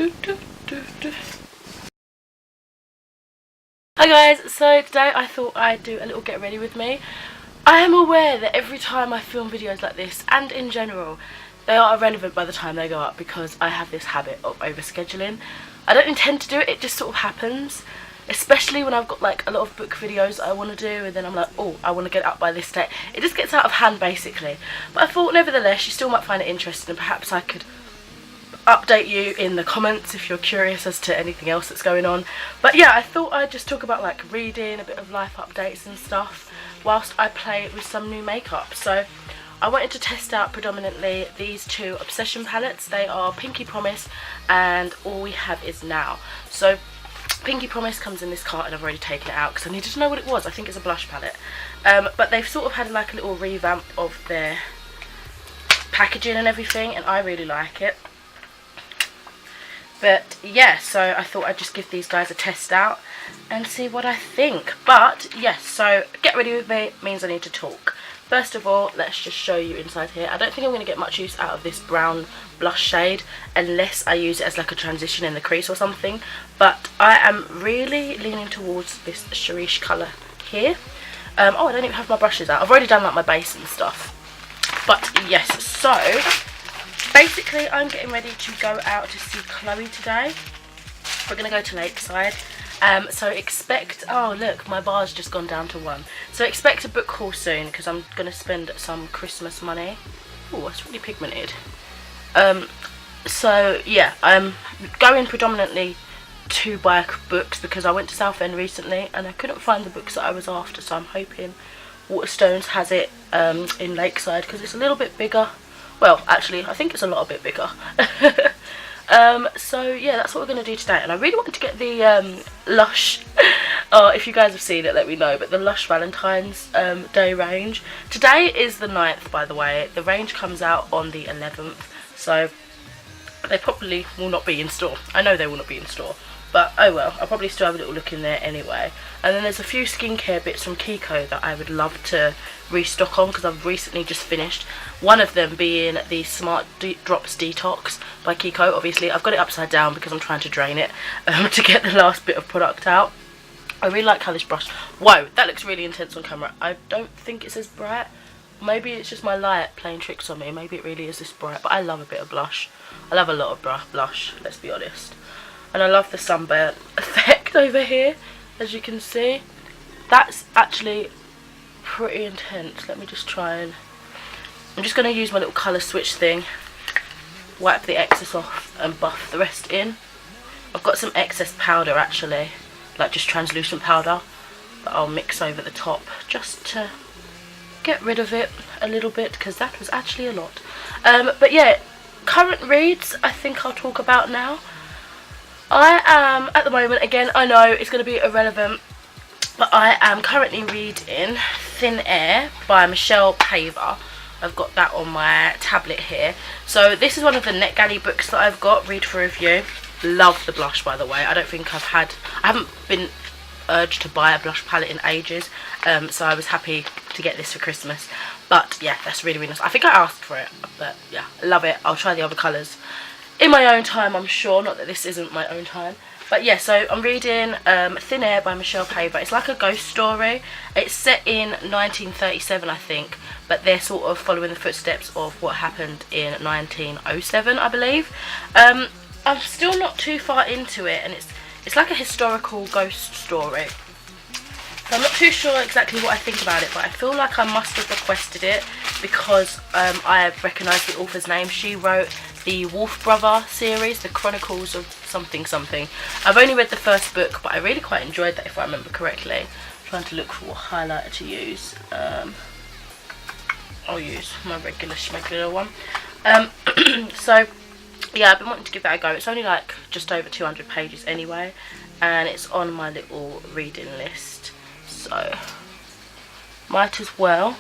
Hi guys, so today I thought I'd do a little get ready with me. I am aware that every time I film videos like this, and in general, they are irrelevant by the time they go up because I have this habit of overscheduling. I don't intend to do it, it just sort of happens. Especially when I've got like a lot of book videos I want to do and then I'm like, oh, I want to get it up by this date. It just gets out of hand basically. But I thought nevertheless you still might find it interesting and perhaps I could update you in the comments if you're curious as to anything else that's going on. But yeah, I thought I'd just talk about like reading, a bit of life updates and stuff whilst I play with some new makeup. So I wanted to test out predominantly these two Obsession palettes. They are Pinky Promise and All We Have Is Now. So Pinky Promise comes in this cart and I've already taken it out because I needed to know what it was. I think it's a blush palette. But they've sort of had like a little revamp of their packaging and everything and I really like it. But yeah, so I thought I'd just give these guys a test out and see what I think. But yes, so get ready with me means I need to talk. First of all, let's just show you inside here. I don't think I'm going to get much use out of this brown blush shade unless I use it as like a transition in the crease or something. But I am really leaning towards this Cherish colour here. Oh, I don't even have my brushes out. I've already done like my base and stuff. But yes, so basically I'm getting ready to go out to see Chloe today. We're going to go to Lakeside. So expect, oh look, my bar's just gone down to 1. So expect a book haul soon because I'm going to spend some Christmas money. Oh, that's really pigmented. So yeah, I'm going predominantly to buy books because I went to Southend recently and I couldn't find the books that I was after. So I'm hoping Waterstones has it in Lakeside because it's a little bit bigger. Well, actually, I think it's a lot bit bigger. So yeah, that's what we're going to do today. And I really wanted to get the Lush, if you guys have seen it, let me know. But the Lush Valentine's Day range. Today is the 9th, by the way. The range comes out on the 11th. So they probably will not be in store. I know they will not be in store. But oh well, I'll probably still have a little look in there anyway. And then there's a few skincare bits from Kiko that I would love to restock on because I've recently just finished. One of them being the Smart Drops Detox by Kiko. Obviously, I've got it upside down because I'm trying to drain it to get the last bit of product out. I really like how this brush... Whoa, that looks really intense on camera. I don't think it's as bright. Maybe it's just my light playing tricks on me. Maybe it really is this bright. But I love a bit of blush. I love a lot of blush, let's be honest. And I love the sunburn effect over here, as you can see. That's actually pretty intense. Let me just try and... I'm just going to use my little colour switch thing. Wipe the excess off and buff the rest in. I've got some excess powder actually, like just translucent powder, that I'll mix over the top just to get rid of it a little bit because that was actually a lot. But yeah, current reads I think I'll talk about now. I am, at the moment, again, I know it's going to be irrelevant, but I am currently reading Thin Air by Michelle Paver. I've got that on my tablet here. So this is one of the NetGalley books that I've got, read for review. Love the blush, by the way. I haven't been urged to buy a blush palette in ages, so I was happy to get this for Christmas. But yeah, that's really, really nice. I think I asked for it, but yeah, I love it. I'll try the other colours in my own time, I'm sure. Not that this isn't my own time. But yeah, so I'm reading Thin Air by Michelle Paver. It's like a ghost story. It's set in 1937, I think. But they're sort of following the footsteps of what happened in 1907, I believe. I'm still not too far into it. And it's like a historical ghost story. So I'm not too sure exactly what I think about it. But I feel like I must have requested it because I recognise the author's name. She wrote the Wolf Brother series, the Chronicles of something something. I've only read the first book, but I really quite enjoyed that, if I remember correctly. I'm trying to look for what highlighter to use. I'll use my regular one. So yeah, I've been wanting to give that a go. It's only like just over 200 pages anyway, and it's on my little reading list, so might as well.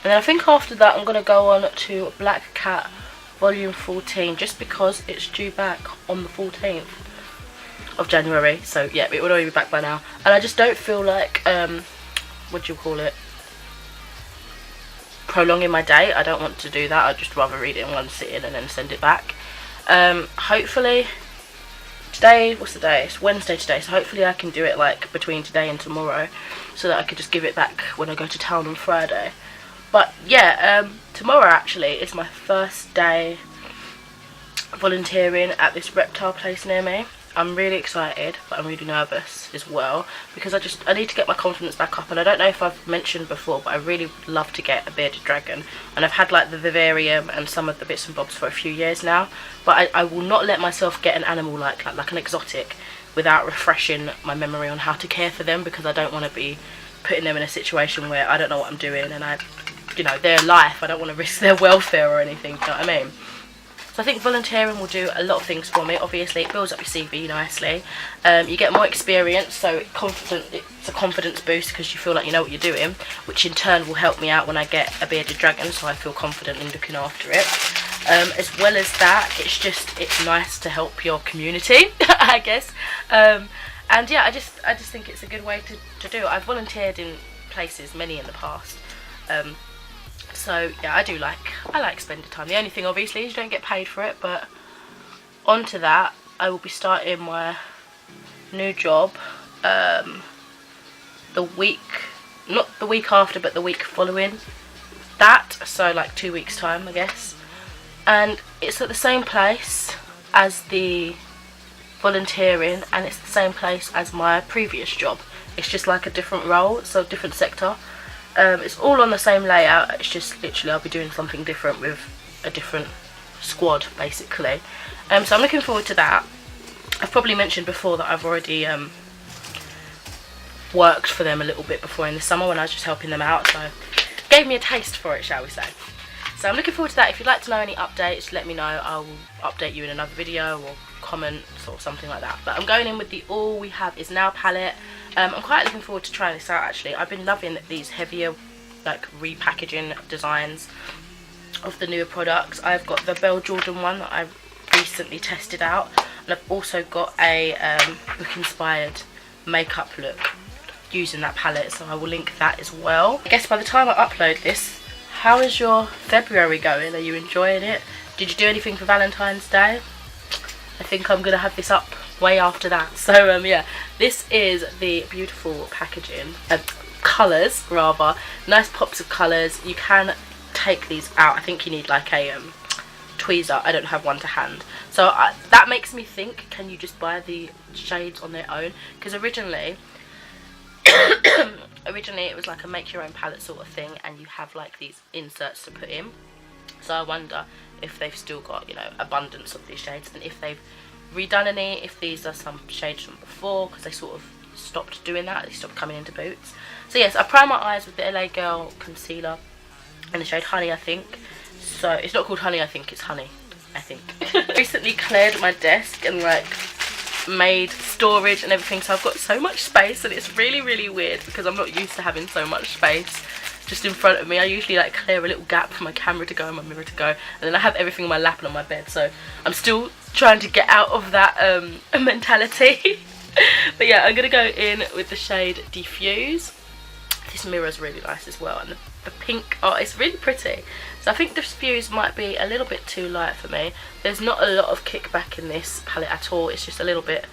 And then I think after that I'm going to go on to Black Cat Volume 14, just because it's due back on the 14th of January. So yeah, it would already be back by now. And I just don't feel like, what do you call it, prolonging my day. I don't want to do that. I'd just rather read it in one sitting and then send it back. Hopefully today, what's the day? It's Wednesday today, so hopefully I can do it like between today and tomorrow, so that I could just give it back when I go to town on Friday. But yeah, tomorrow actually is my first day volunteering at this reptile place near me. I'm really excited, but I'm really nervous as well, because I need to get my confidence back up. And I don't know if I've mentioned before, but I really would love to get a bearded dragon, and I've had like the vivarium and some of the bits and bobs for a few years now, but I will not let myself get an animal like an exotic without refreshing my memory on how to care for them, because I don't want to be putting them in a situation where I don't know what I'm doing, and you know, their life, I don't want to risk their welfare or anything, you know what I mean? So I think volunteering will do a lot of things for me. Obviously it builds up your CV nicely, you get more experience, so it's a confidence boost because you feel like you know what you're doing, which in turn will help me out when I get a bearded dragon, so I feel confident in looking after it. As well as that, it's nice to help your community, I guess. And yeah, I just think it's a good way to do it. I've volunteered in places, many in the past, so yeah, I like spending time. The only thing obviously is you don't get paid for it, but onto that, I will be starting my new job the week, not the week after, but the week following that, so like 2 weeks time, I guess. And it's at the same place as the volunteering, and it's the same place as my previous job. It's just like a different role, so different sector. It's all on the same layout, it's just literally I'll be doing something different with a different squad basically. So I'm looking forward to that. I've probably mentioned before that I've already worked for them a little bit before in the summer when I was just helping them out, so gave me a taste for it, shall we say. So I'm looking forward to that. If you'd like to know any updates, let me know. I'll update you in another video or comment or something like that. But I'm going in with the All We Have Is Now palette. I'm quite looking forward to trying this out actually. I've been loving these heavier like repackaging designs of the newer products. I've got the Belle Jordan one that I recently tested out, and I've also got a book inspired makeup look using that palette, so I will link that as well. I guess by the time I upload this, how is your February going? Are you enjoying it? Did you do anything for Valentine's Day? I think I'm going to have this up way after that. So yeah, this is the beautiful packaging, colours rather, nice pops of colours. You can take these out. I think you need like a tweezer. I don't have one to hand, so that makes me think, can you just buy the shades on their own? Because originally it was like a make your own palette sort of thing, and you have like these inserts to put in. So I wonder if they've still got, you know, abundance of these shades, and if they've redone any, if these are some shades from before, because they sort of stopped doing that, they stopped coming into boots. So yes, I prime my eyes with the LA Girl concealer in the shade Honey, I think. So it's not called Honey, I think it's Honey, I think. Recently cleared my desk and like made storage and everything, so I've got so much space, and it's really weird because I'm not used to having so much space just in front of me. I usually like clear a little gap for my camera to go and my mirror to go, and then I have everything on my lap and on my bed, so I'm still trying to get out of that mentality. But yeah, I'm gonna go in with the shade Diffuse. This mirror is really nice as well, and the pink, oh, it's really pretty. So I think Diffuse might be a little bit too light for me. There's not a lot of kickback in this palette at all. It's just a little bit,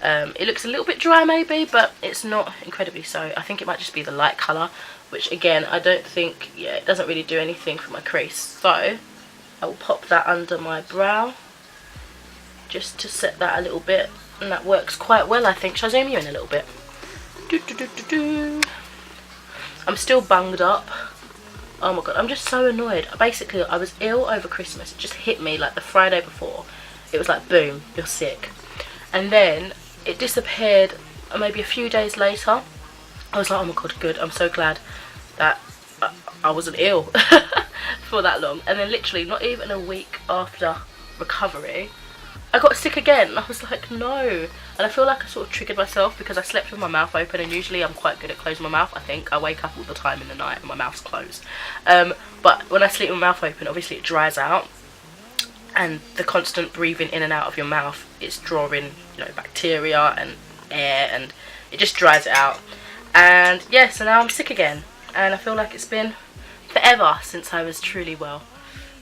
it looks a little bit dry maybe, but it's not incredibly so. I think it might just be the light colour, which again, I don't think, yeah, it doesn't really do anything for my crease. So I will pop that under my brow just to set that a little bit, and that works quite well, I think. Shall I zoom you in a little bit? I'm still bunged up. Oh my god, I'm just so annoyed. Basically, I was ill over Christmas. It just hit me like the Friday before. It was like, boom, you're sick. And then it disappeared maybe a few days later. I was like, oh my god, good. I'm so glad that I wasn't ill for that long. And then literally not even a week after recovery, I got sick again. I was like, no. And I feel like I sort of triggered myself because I slept with my mouth open, and usually I'm quite good at closing my mouth, I think. I wake up all the time in the night and my mouth's closed. But when I sleep with my mouth open, obviously it dries out, and the constant breathing in and out of your mouth, it's drawing, you know, bacteria and air, and it just dries it out. And yeah, so now I'm sick again, and I feel like it's been forever since I was truly well,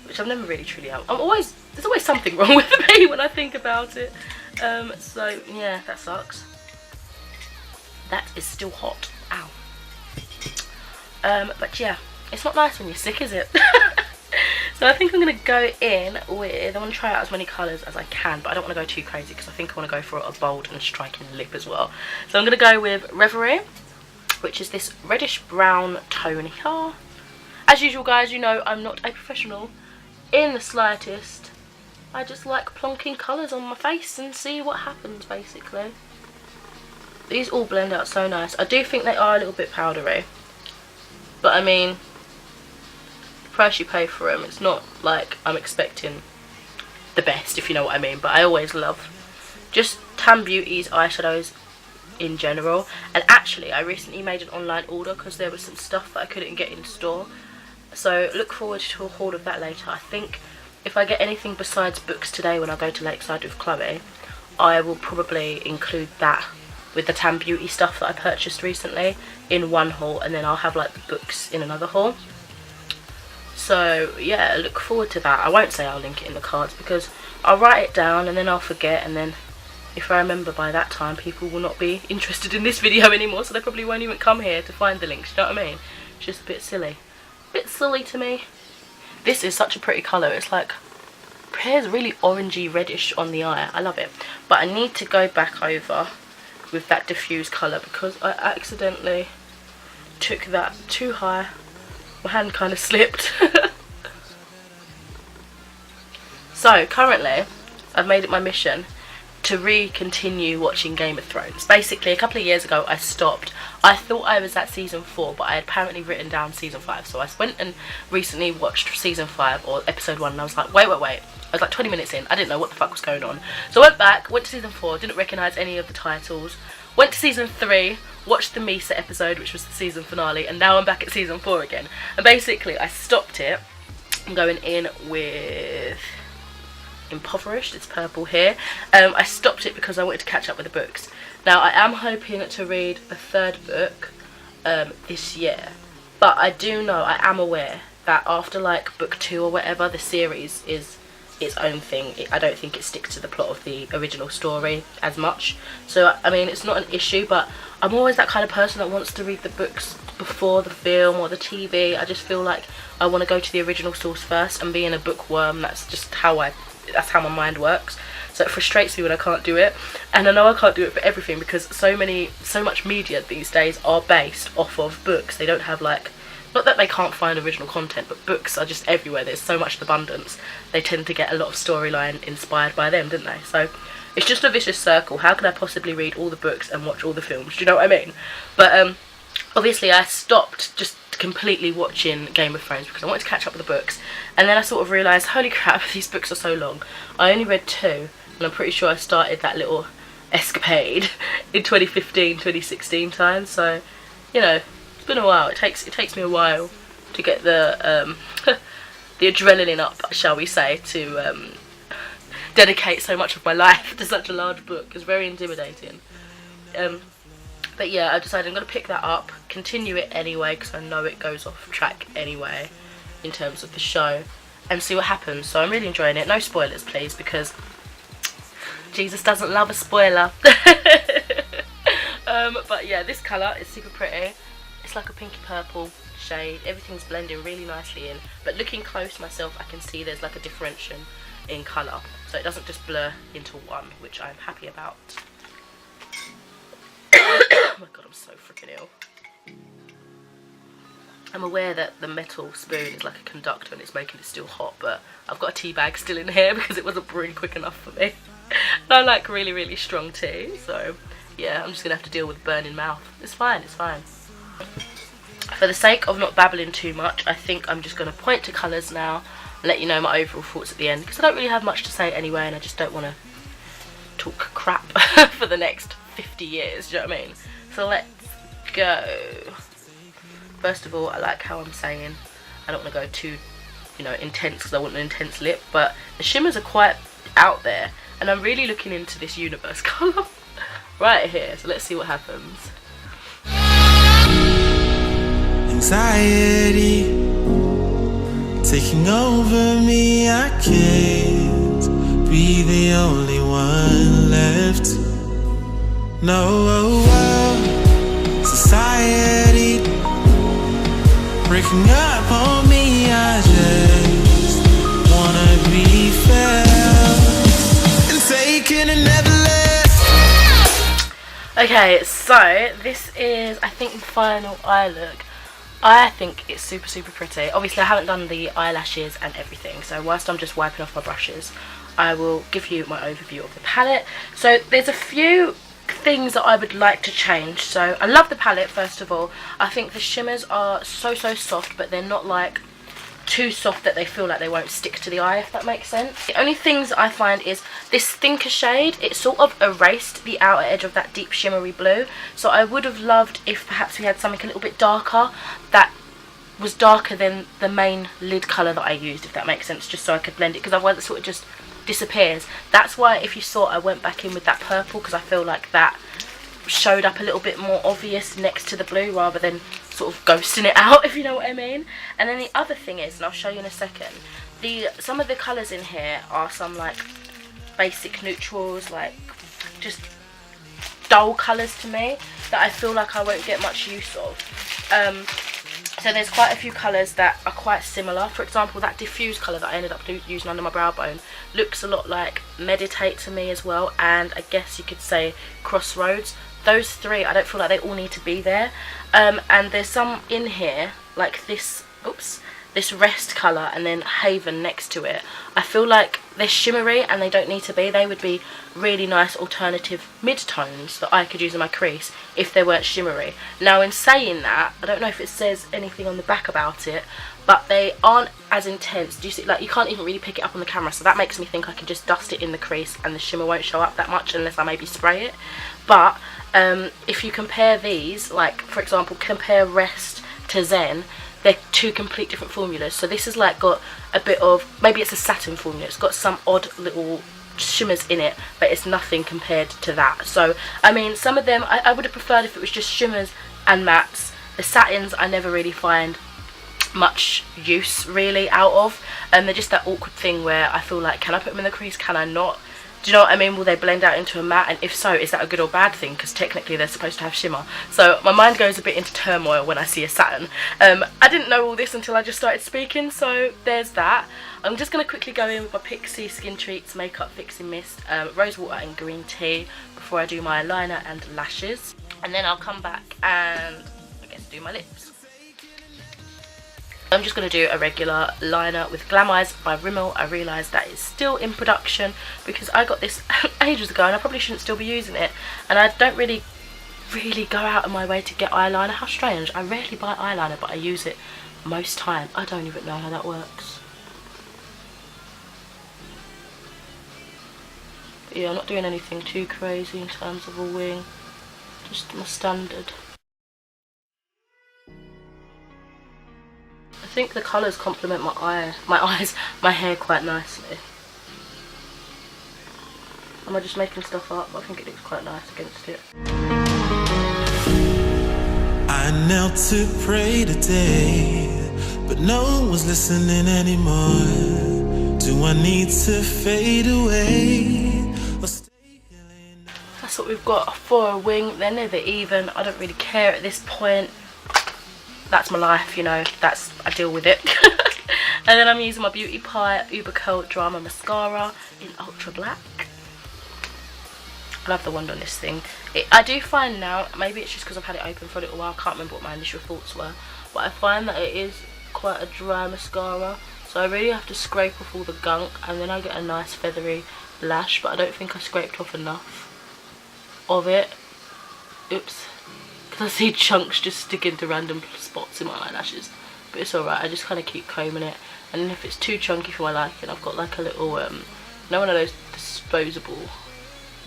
which I'm never really truly am. I'm always there's always something wrong with me when I think about it. So yeah, that sucks. That is still hot. Ow. But yeah, it's not nice when you're sick, is it? So I think I'm going to go in with, I want to try out as many colours as I can, but I don't want to go too crazy because I think I want to go for a bold and striking lip as well. So I'm going to go with Reverie, which is this reddish brown tone here. As usual, guys, you know I'm not a professional in the slightest. I just like plonking colours on my face and see what happens, basically. These all blend out so nice. I do think they are a little bit powdery, but I mean, price you pay for them, it's not like I'm expecting the best, if you know what I mean. But I always love just Tan Beauty's eyeshadows in general, and actually I recently made an online order because there was some stuff that I couldn't get in store, so look forward to a haul of that later. I think if I get anything besides books today when I go to Lakeside with Chloe, I will probably include that with the Tan Beauty stuff that I purchased recently in one haul, and then I'll have like the books in another haul. So yeah, look forward to that. I won't say I'll link it in the cards because I'll write it down and then I'll forget, and then if I remember by that time, people will not be interested in this video anymore, so they probably won't even come here to find the links, you know what I mean? It's just a bit silly. A bit silly to me. This is such a pretty colour. It's like, appears really orangey reddish on the eye. I love it. But I need to go back over with that diffuse colour because I accidentally took that too high. My hand kind of slipped. So currently I've made it my mission to continue watching Game of Thrones. Basically, a couple of years ago I stopped. I thought I was at season 4, but I had apparently written down season 5. So I went and recently watched season 5 or episode 1, and I was like, wait. I was like 20 minutes in. I didn't know what the fuck was going on. So I went back, went to season 4, didn't recognise any of the titles. Went to season 3, watched the Misa episode, which was the season finale, and now I'm back at season 4 again. And basically, I stopped it. I'm going in with Impoverished, it's purple here. I stopped it because I wanted to catch up with the books. Now, I am hoping to read a 3rd book this year, but I do know, I am aware that after like book 2 or whatever, the series is its own thing. I don't think it sticks to the plot of the original story as much. So I mean, it's not an issue, but I'm always that kind of person that wants to read the books before the film or the TV. I just feel like I want to go to the original source first, and being a bookworm, that's just how that's how my mind works. So it frustrates me when I can't do it, and I know I can't do it for everything because so much media these days are based off of books. They don't have like, not that they can't find original content, but books are just everywhere. There's so much abundance. They tend to get a lot of storyline inspired by them, don't they? So it's just a vicious circle. How can I possibly read all the books and watch all the films? Do you know what I mean? But obviously I stopped just completely watching Game of Thrones because I wanted to catch up with the books, and then I sort of realised, holy crap, these books are so long. I only read 2, and I'm pretty sure I started that little escapade in 2015, 2016 time. So, you know, it's been a while. It takes me a while to get the the adrenaline up, shall we say, to dedicate so much of my life to such a large book. It's very intimidating. But yeah, I decided I'm going to pick that up, continue it anyway, because I know it goes off track anyway in terms of the show, and see what happens. So I'm really enjoying it. No spoilers, please, because Jesus doesn't love a spoiler. But yeah, this colour is super pretty. It's like a pinky purple shade. Everything's blending really nicely in, but looking close myself, I can see there's like a differentiation in colour, so it doesn't just blur into one, which I'm happy about. Oh my god, I'm so freaking ill. I'm aware that the metal spoon is like a conductor and it's making it still hot, but I've got a tea bag still in here because it wasn't brewing quick enough for me. And I like really, really strong tea, so yeah, I'm just going to have to deal with burning mouth. It's fine, it's fine. For the sake of not babbling too much, I think I'm just going to point to colours now and let you know my overall thoughts at the end, because I don't really have much to say anyway, and I just don't want to talk crap for the next 50 years, do you know what I mean? So let's go. First of all, I like how I'm saying I don't want to go too, you know, intense because I want an intense lip, but the shimmers are quite out there, and I'm really looking into this universe colour right here. So let's see what happens. Anxiety taking over me, I can't be the only one left. No, society breaking up on me. I just wanna be felt and taken in Neverland. Okay, so this is, I think, the final eye look. I think it's super, super pretty. Obviously, I haven't done the eyelashes and everything, so whilst I'm just wiping off my brushes, I will give you my overview of the palette. So there's a few things that I would like to change. So I love the palette, first of all. I think the shimmers are so soft, but they're not like too soft that they feel like they won't stick to the eye, if that makes sense. The only things I find is this thinker shade, it sort of erased the outer edge of that deep shimmery blue. So I would have loved if perhaps we had something a little bit darker that was darker than the main lid colour that I used, if that makes sense, just so I could blend it, because otherwise it sort of just disappears. That's why, if you saw, I went back in with that purple, because I feel like that showed up a little bit more obvious next to the blue rather than sort of ghosting it out, if you know what I mean. And then the other thing is, and I'll show you in a second, some of the colours in here are some like basic neutrals, like just dull colours to me that I feel like I won't get much use of. So there's quite a few colours that are quite similar. For example, that diffuse colour that I ended up using under my brow bone looks a lot like Meditate to me as well, and I guess you could say Crossroads. Those three, I don't feel like they all need to be there. And there's some in here, like this, this Rest colour and then Haven next to it. I feel like they're shimmery and they don't need to be. They would be really nice alternative mid-tones that I could use in my crease if they weren't shimmery. Now, in saying that, I don't know if it says anything on the back about it, but they aren't as intense. Do you see, like, you can't even really pick it up on the camera, so that makes me think I can just dust it in the crease and the shimmer won't show up that much unless I maybe spray it. But if you compare these, like for example, compare Rest to Zen, they're two complete different formulas. So this has like got a bit of, maybe it's a satin formula, it's got some odd little shimmers in it, but it's nothing compared to that. So I mean, some of them I would have preferred if it was just shimmers and mattes. The satins I never really find much use really out of, and they're just that awkward thing where I feel like, can I put them in the crease, can I not? Do you know what I mean? Will they blend out into a matte? And if so, is that a good or bad thing? Because technically they're supposed to have shimmer. So my mind goes a bit into turmoil when I see a satin. I didn't know all this until I just started speaking, so there's that. I'm just going to quickly go in with my Pixi Skin Treats Makeup Fixing Mist, Rose Water and Green Tea before I do my eyeliner and lashes. And then I'll come back and I guess do my lips. I'm just going to do a regular liner with Glam Eyes by Rimmel. I realise that it's still in production because I got this ages ago and I probably shouldn't still be using it. And I don't really go out of my way to get eyeliner. How strange. I rarely buy eyeliner, but I use it most time. I don't even know how that works. But yeah, I'm not doing anything too crazy in terms of a wing. Just my standard. I think the colours complement my hair quite nicely. Am I just making stuff up? I think it looks quite nice against it. I knelt to pray today, but no one was listening anymore. Do I need to fade away or stay? That's what we've got for a wing. They're never even. I don't really care at this point. That's my life, you know, I deal with it. And then I'm using my Beauty Pie Uber Curl Drama Mascara in Ultra Black. I love the wand on this thing. I do find now, maybe it's just because I've had it open for a little while, I can't remember what my initial thoughts were, but I find that it is quite a dry mascara, so I really have to scrape off all the gunk and then I get a nice feathery lash, but I don't think I scraped off enough of it. Oops. I see chunks just sticking to random spots in my eyelashes, but it's alright. I just kind of keep combing it, and then if it's too chunky for my liking, I've got like a little you know, one of those disposable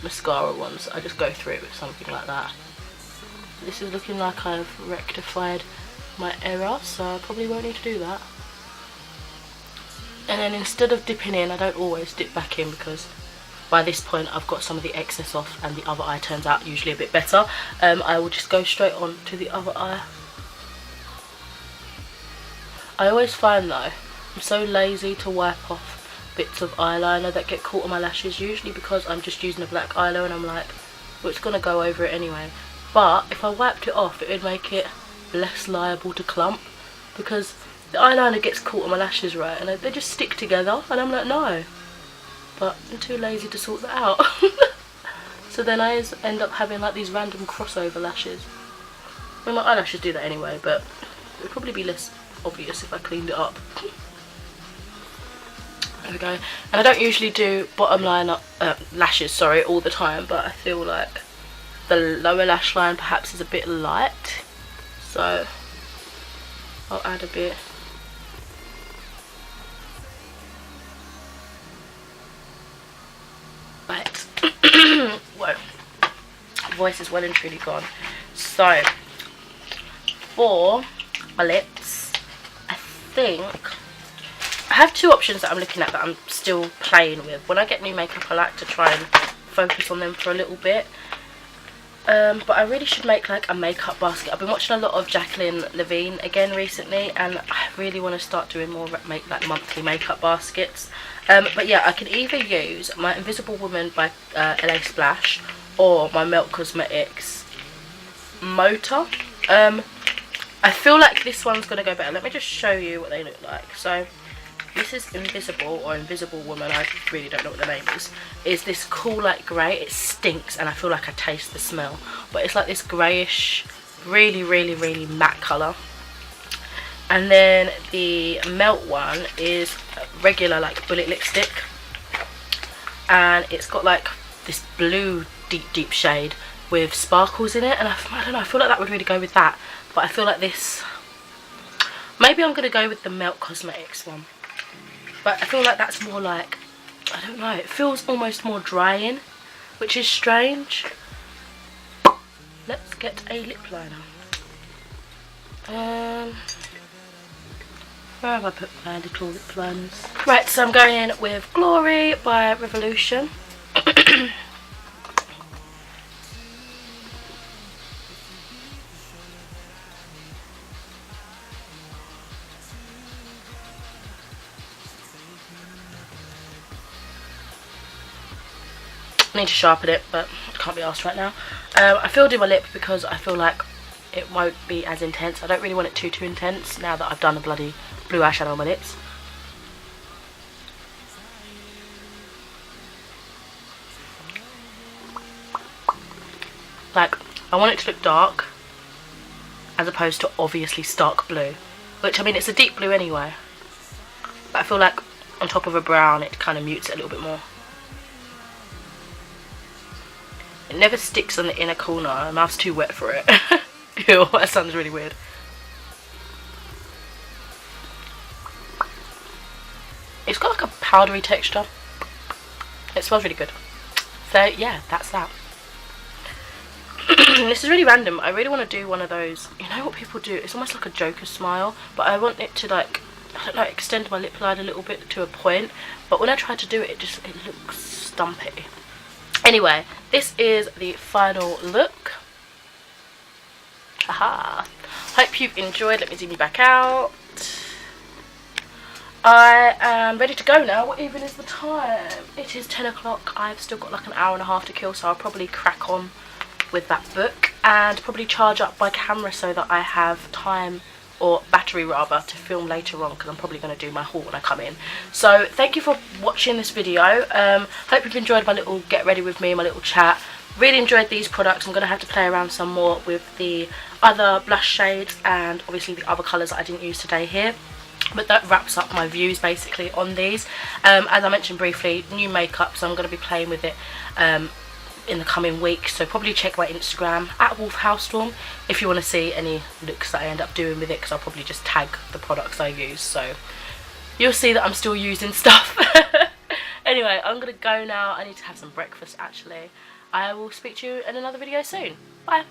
mascara ones. I just go through it with something like that. This is looking like I've rectified my error, so I probably won't need to do that. And then instead of dipping in, I don't always dip back in because by this point I've got some of the excess off and the other eye turns out usually a bit better. I will just go straight on to the other eye. I always find though, I'm so lazy to wipe off bits of eyeliner that get caught on my lashes, usually because I'm just using a black eyeliner and I'm like, well, it's gonna go over it anyway. But if I wiped it off, it would make it less liable to clump, because the eyeliner gets caught on my lashes, right, and they just stick together, and I'm like, no. But I'm too lazy to sort that out. So then I end up having like these random crossover lashes. I mean, my eyelashes do that anyway, but it would probably be less obvious if I cleaned it up. There we go. And I don't usually do bottom line lashes, sorry, all the time, but I feel like the lower lash line perhaps is a bit light, so I'll add a bit. Right. Whoa, voice is well and truly gone. So for my lips, I think I have two options that I'm looking at that I'm still playing with. When I get new makeup, I like to try and focus on them for a little bit. But I really should make like a makeup basket. I've been watching a lot of Jacqueline Levine again recently, and I really want to start doing more like monthly makeup baskets. But yeah, I can either use my Invisible Woman by LA Splash or my Melt Cosmetics Motor. I feel like this one's going to go better. Let me just show you what they look like. So this is Invisible, or Invisible Woman, I really don't know what the name is this cool like grey. It stinks and I feel like I taste the smell, but it's like this greyish, really matte colour. And then the Melt one is regular like bullet lipstick, and it's got like this blue deep shade with sparkles in it, and I don't know, I feel like that would really go with that. But I feel like this, maybe I'm going to go with the Melt Cosmetics one. But I feel like that's more like, I don't know, it feels almost more drying, which is strange. Let's get a lip liner. Where have I put my little lip liners? Right, so I'm going in with Glory by Revolution. I need to sharpen it, but I can't be asked right now. I filled in my lip because I feel like it won't be as intense. I don't really want it too intense now that I've done a bloody blue eyeshadow on my lips. Like, I want it to look dark as opposed to obviously stark blue, which, I mean, it's a deep blue anyway, but I feel like on top of a brown it kind of mutes it a little bit more. It never sticks on the inner corner. My mouth's too wet for it. Ew, that sounds really weird. It's got like a powdery texture. It smells really good. So yeah, that's that. This is really random. I really want to do one of those, you know what people do? It's almost like a Joker smile, but I want it to like, I don't know, extend my lip line a little bit to a point. But when I try to do it, it looks stumpy. Anyway, this is the final look. Haha. Hope you've enjoyed. Let me zoom you back out. I am ready to go now. What even is the time? It is 10 o'clock. I've still got like an hour and a half to kill, so I'll probably crack on with that book and probably charge up my camera so that I have time, or battery rather, to film later on, because I'm probably going to do my haul when I come in. So thank you for watching this video. Hope you've enjoyed my little get ready with me, my little chat. Really enjoyed these products. I'm going to have to play around some more with the other blush shades and obviously the other colours that I didn't use today here. But that wraps up my views basically on these. As I mentioned briefly, new makeup, so I'm going to be playing with it in the coming weeks, so probably check my Instagram at HardcoreCupcakeHailstorm if you want to see any looks that I end up doing with it, because I'll probably just tag the products I use, so you'll see that I'm still using stuff. Anyway, I'm gonna go now. I need to have some breakfast actually. I will speak to you in another video soon. Bye.